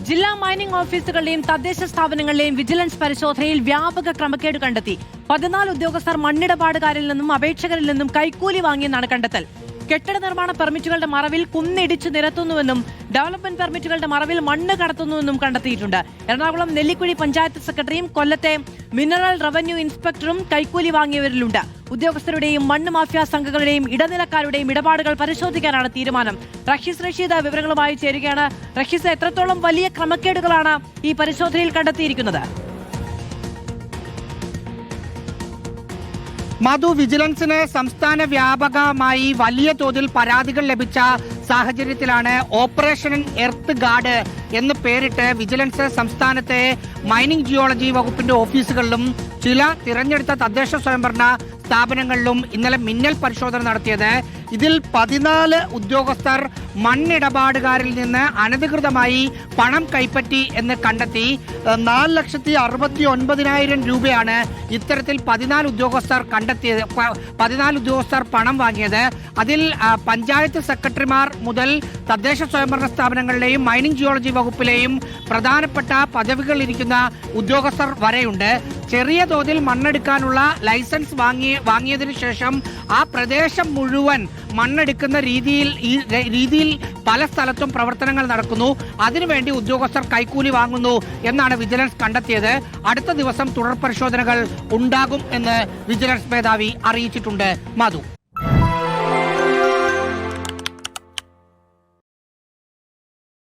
ജില്ലാ മൈനിംഗ് ഓഫീസുകളുടെയും തദ്ദേശ സ്ഥാപനങ്ങളിലെയും വിജിലൻസ് പരിശോധനയിൽ വ്യാപക ക്രമക്കേട് കണ്ടെത്തി. 14 ഉദ്യോഗസ്ഥർ മണ്ണിടപാടുകാരിൽ നിന്നും അപേക്ഷകരിൽ നിന്നും കൈക്കൂലി വാങ്ങിയെന്നാണ് കണ്ടെത്തൽ. കെട്ടിട നിർമ്മാണ പെർമിറ്റുകളുടെ മറവിൽ കുന്നിടിച്ചു നിരത്തുന്നുവെന്നും ഡെവലപ്മെന്റ് പെർമിറ്റുകളുടെ മറവിൽ മണ്ണ് കടത്തുന്നുവെന്നും കണ്ടെത്തിയിട്ടുണ്ട്. എറണാകുളം നെല്ലിക്കുഴി പഞ്ചായത്ത് സെക്രട്ടറിയും കൊല്ലത്തെ മിനറൽ റവന്യൂ ഇൻസ്പെക്ടറും കൈക്കൂലി വാങ്ങിയവരിലുണ്ട്. ഉദ്യോഗസ്ഥരുടെയും മണ്ണ് മാഫിയ സംഘങ്ങളുടെയും ഇടനിലക്കാരുടെയും ഇടപാടുകൾ പരിശോധിക്കാനാണ് തീരുമാനം. റഷീദ് വിവരങ്ങളുമായി ചേരുകയാണ്. റഷീദ്, എത്രത്തോളം വലിയ ക്രമക്കേടുകളാണ് ഈ പരിശോധനയിൽ കണ്ടെത്തിയിരിക്കുന്നത്? മധു, വിജിലൻസിന് സംസ്ഥാന വ്യാപകമായി വലിയ തോതിൽ പരാതികൾ ലഭിച്ച സാഹചര്യത്തിലാണ് ഓപ്പറേഷൻ എർത്ത് ഗാർഡ് എന്ന് പേരിട്ട് വിജിലൻസ് സംസ്ഥാനത്തെ മൈനിംഗ് ജിയോളജി വകുപ്പിന്റെ ഓഫീസുകളിലും ചില തിരഞ്ഞെടുത്ത തദ്ദേശ സ്വയംഭരണ സ്ഥാപനങ്ങളിലും ഇന്നലെ മിന്നൽ പരിശോധന നടത്തിയത്. ഇതിൽ 14 ഉദ്യോഗസ്ഥർ മണ്ണിടപാടുകാരിൽ നിന്ന് അനധികൃതമായി പണം കൈപ്പറ്റി എന്ന് കണ്ടെത്തി. 4,69,000 രൂപയാണ് ഇത്തരത്തിൽ 14 ഉദ്യോഗസ്ഥർ കണ്ടെത്തിയത്. 14 ഉദ്യോഗസ്ഥർ പണം വാങ്ങിയത്. അതിൽ പഞ്ചായത്ത് സെക്രട്ടറിമാർ മുതൽ തദ്ദേശ സ്വയംഭരണ സ്ഥാപനങ്ങളിലെയും മൈനിംഗ് ജിയോളജി വകുപ്പിലെയും പ്രധാനപ്പെട്ട പദവികൾ ഇരിക്കുന്ന ഉദ്യോഗസ്ഥർ വരെയുണ്ട്. ചെറിയ തോതിൽ മണ്ണെടുക്കാനുള്ള ലൈസൻസ് വാങ്ങിയതിനു ശേഷം ആ പ്രദേശം മുഴുവൻ മണ്ണെടുക്കുന്ന രീതിയിൽ പല സ്ഥലത്തും പ്രവർത്തനങ്ങൾ നടക്കുന്നു. അതിനുവേണ്ടി ഉദ്യോഗസ്ഥർ കൈക്കൂലി വാങ്ങുന്നു എന്നാണ് വിജിലൻസ് കണ്ടെത്തിയത്. അടുത്ത ദിവസം തുടർ പരിശോധനകൾ ഉണ്ടാകും എന്ന് വിജിലൻസ് മേധാവി അറിയിച്ചിട്ടുണ്ട്. മധു.